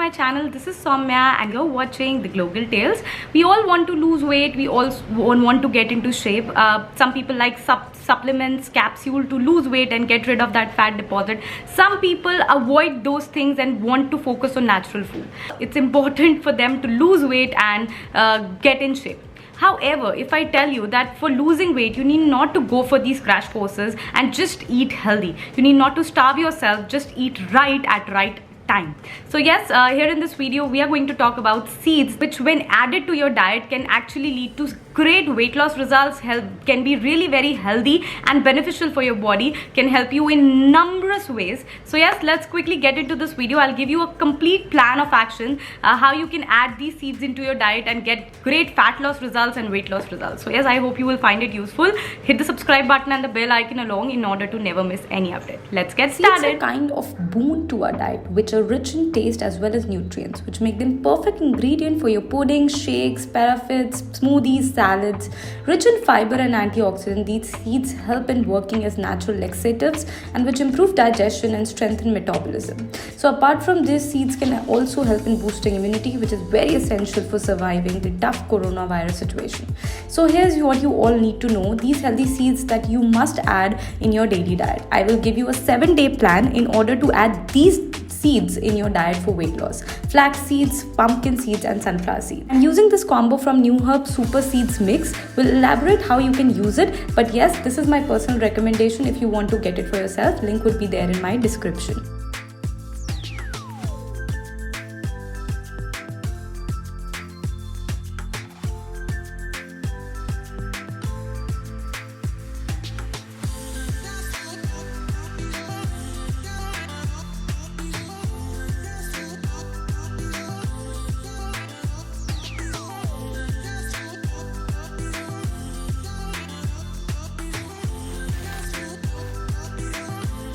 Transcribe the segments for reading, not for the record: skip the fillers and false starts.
my channel. This is Soumya and you're watching the Global Tales. We all want to lose weight. We all want to get into shape. Some people like supplements, capsule to lose weight and get rid of that fat deposit. Some people avoid those things and want to focus on natural food. It's important for them to lose weight and get in shape. However, if I tell you that for losing weight, you need not to go for these crash courses and just eat healthy. You need not to starve yourself, just eat right at right time. So yes, here in this video, we are going to talk about seeds, which when added to your diet can actually lead to great weight loss results, can be really very healthy and beneficial for your body, can help you in numerous ways. So yes, let's quickly get into this video. I'll give you a complete plan of action, how you can add these seeds into your diet and get great fat loss results and weight loss results. So yes, I hope you will find it useful. Hit the subscribe button and the bell icon along in order to never miss any update. Let's get started. Seeds are kind of boon to our diet, which are rich in taste as well as nutrients, which make them perfect ingredient for your puddings, shakes, parfaits, smoothies, salads. Rich in fiber and antioxidant, these seeds help in working as natural laxatives and which improve digestion and strengthen metabolism. So apart from this, seeds can also help in boosting immunity, which is very essential for surviving the tough coronavirus situation. So here's what you all need to know, these healthy seeds that you must add in your daily diet. I will give you a 7-day plan in order to add these seeds in your diet for weight loss: flax seeds, pumpkin seeds and sunflower seeds. And using this combo from New Herb Super Seeds Mix will elaborate how you can use it, but yes, this is my personal recommendation. If you want to get it for yourself, link would be there in my description.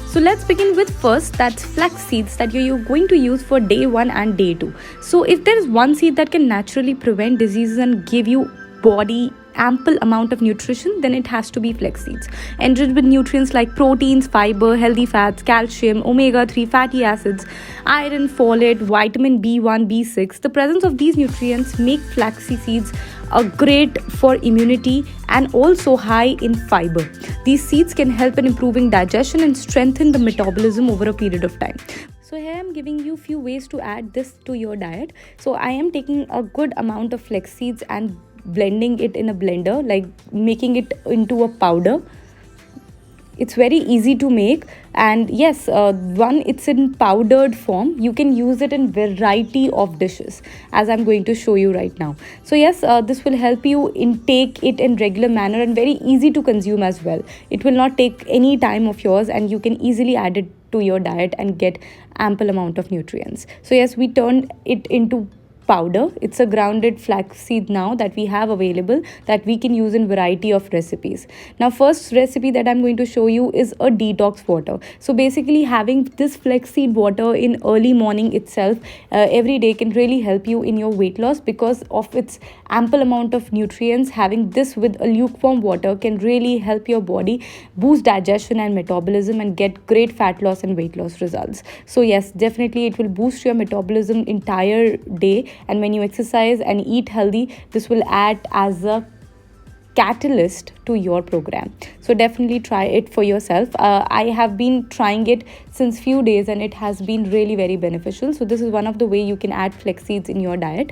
So let's begin with first, that's flax seeds that you're going to use for day 1 and day 2. So if there is one seed that can naturally prevent diseases and give you body ample amount of nutrition, then it has to be flax seeds. Enriched with nutrients like proteins, fiber, healthy fats, calcium, omega-3 fatty acids, iron, folate, vitamin B1, B6. The presence of these nutrients make flaxseed seeds great for immunity and also high in fiber. These seeds can help in improving digestion and strengthen the metabolism over a period of time. So here I am giving you few ways to add this to your diet. So I am taking a good amount of flax seeds and blending it in a blender, like making it into a powder. It's very easy to make, and yes, it's in powdered form. You can use it in variety of dishes, as I'm going to show you right now. So yes, this will help you intake it in regular manner and very easy to consume as well. It will not take any time of yours and you can easily add it to your diet and get ample amount of nutrients. So yes, we turned it into powder. It's a grounded flaxseed now that we have available that we can use in variety of recipes. Now first recipe that I'm going to show you is a detox water. So basically having this flaxseed water in early morning itself every day can really help you in your weight loss because of its ample amount of nutrients. Having this with a lukewarm water can really help your body boost digestion and metabolism and get great fat loss and weight loss results. So yes, definitely it will boost your metabolism entire day. And when you exercise and eat healthy, this will act as a catalyst to your program. So definitely try it for yourself. I have been trying it since few days and it has been really very beneficial. So this is one of the way you can add flax seeds in your diet.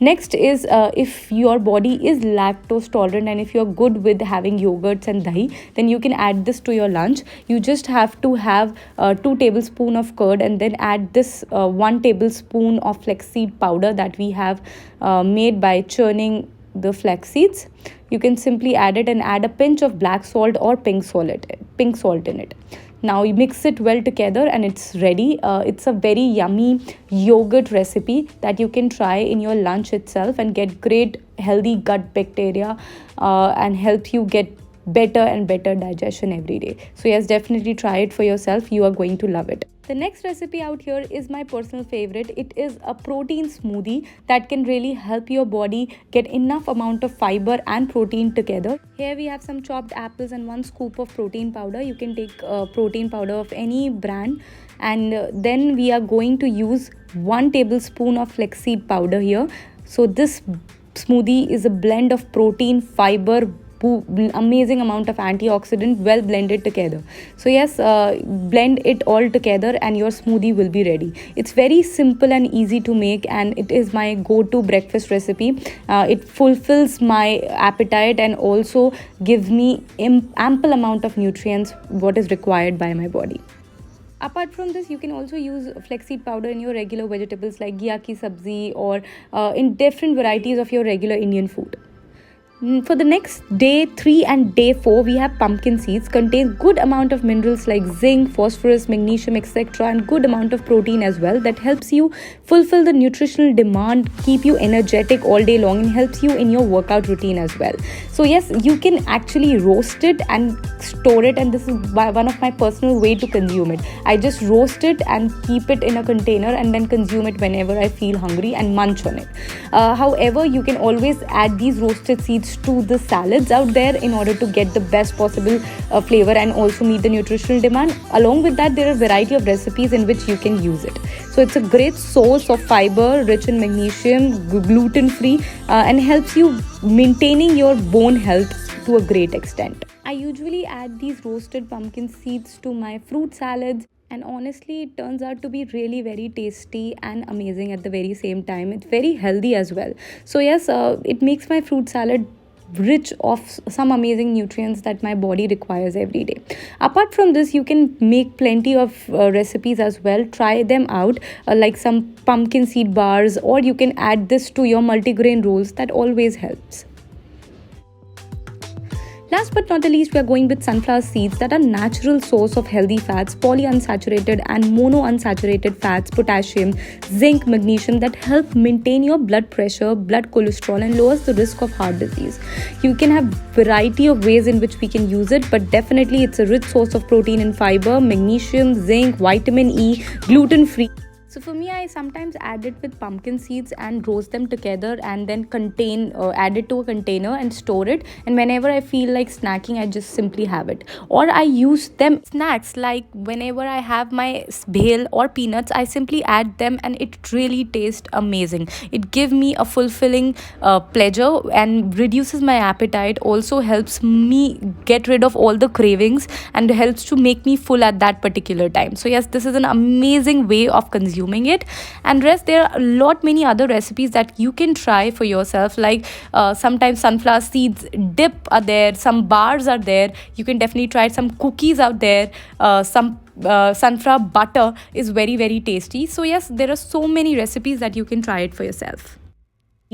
Next is if your body is lactose tolerant and if you're good with having yogurts and dahi, then you can add this to your lunch. You just have to have 2 tablespoons of curd and then add this 1 tablespoon of flaxseed powder that we have made by churning the flax seeds. You can simply add it and add a pinch of black salt or pink salt in it. Now you mix it well together and it's ready. It's a very yummy yogurt recipe that you can try in your lunch itself and get great healthy gut bacteria and help you get better and better digestion every day. So yes, definitely try it for yourself. You are going to love it. The next recipe out here is my personal favorite. It is a protein smoothie that can really help your body get enough amount of fiber and protein together. Here we have some chopped apples and 1 scoop of protein powder. You can take protein powder of any brand, and then we are going to use 1 tablespoon of flaxseed powder here. So this smoothie is a blend of protein, fiber, amazing amount of antioxidant, well blended together. So yes, blend it all together and your smoothie will be ready. It's very simple and easy to make, and it is my go-to breakfast recipe. It fulfills my appetite and also gives me ample amount of nutrients what is required by my body. Apart from this, you can also use flaxseed powder in your regular vegetables like ghee ki sabzi, or in different varieties of your regular Indian food. For the next day 3 and day 4, we have pumpkin seeds. Contains good amount of minerals like zinc, phosphorus, magnesium, etc., and good amount of protein as well, that helps you fulfill the nutritional demand, keep you energetic all day long, and helps you in your workout routine as well. So yes, you can actually roast it and store it, and this is one of my personal way to consume it. I just roast it and keep it in a container and then consume it whenever I feel hungry and munch on it. However, you can always add these roasted seeds to the salads out there in order to get the best possible flavor and also meet the nutritional demand. Along with that, there are a variety of recipes in which you can use it. So it's a great source of fiber, rich in magnesium, gluten-free, and helps you maintaining your bone health to a great extent. I usually add these roasted pumpkin seeds to my fruit salads, and honestly it turns out to be really very tasty and amazing at the very same time. It's very healthy as well. So yes, it makes my fruit salad rich of some amazing nutrients that my body requires every day. Apart from this, you can make plenty of recipes as well. Try them out, like some pumpkin seed bars, or you can add this to your multigrain rolls. That always helps. Last but not the least, we are going with sunflower seeds that are natural source of healthy fats, polyunsaturated and monounsaturated fats, potassium, zinc, magnesium, that help maintain your blood pressure, blood cholesterol, and lowers the risk of heart disease. You can have variety of ways in which we can use it, but definitely it's a rich source of protein and fiber, magnesium, zinc, vitamin E, gluten-free. So for me, I sometimes add it with pumpkin seeds and roast them together, and then add it to a container and store it. And whenever I feel like snacking, I just simply have it. Or I use them snacks, like whenever I have my bhel or peanuts, I simply add them, and it really tastes amazing. It gives me a fulfilling pleasure and reduces my appetite. Also helps me get rid of all the cravings and helps to make me full at that particular time. So yes, this is an amazing way of consuming it. And rest, there are a lot many other recipes that you can try for yourself, like sometimes sunflower seeds dip are there, some bars are there. You can definitely try some cookies out there. Some sunflower butter is very very tasty. So yes, there are so many recipes that you can try it for yourself.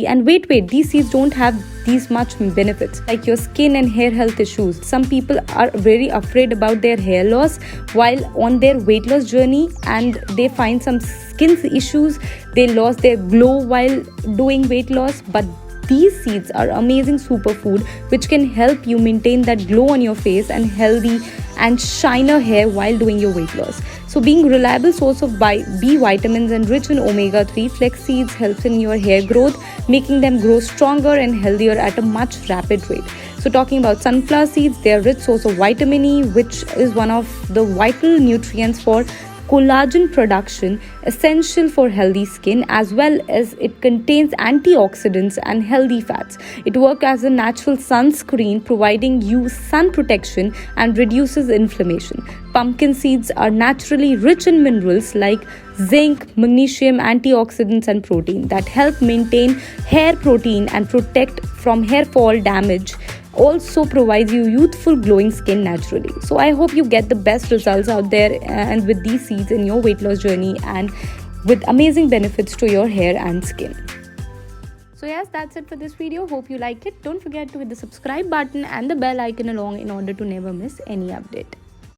And wait, these seeds don't have these much benefits like your skin and hair health issues. Some people are very afraid about their hair loss while on their weight loss journey, and they find some skin issues. They lost their glow while doing weight loss, but these seeds are amazing superfood which can help you maintain that glow on your face and healthy and shiner hair while doing your weight loss. So being reliable source of B vitamins and rich in omega-3, flax seeds helps in your hair growth, making them grow stronger and healthier at a much rapid rate. So talking about sunflower seeds, they are rich source of vitamin E, which is one of the vital nutrients for collagen production, essential for healthy skin, as well as it contains antioxidants and healthy fats. It works as a natural sunscreen, providing you sun protection and reduces inflammation. Pumpkin seeds are naturally rich in minerals like zinc, magnesium, antioxidants, and protein that help maintain hair protein and protect from hair fall damage. Also provides you youthful glowing skin naturally. So I hope you get the best results out there and with these seeds in your weight loss journey, and with amazing benefits to your hair and skin. So yes, that's it for this video. Hope you like it. Don't forget to hit the subscribe button and the bell icon along in order to never miss any update.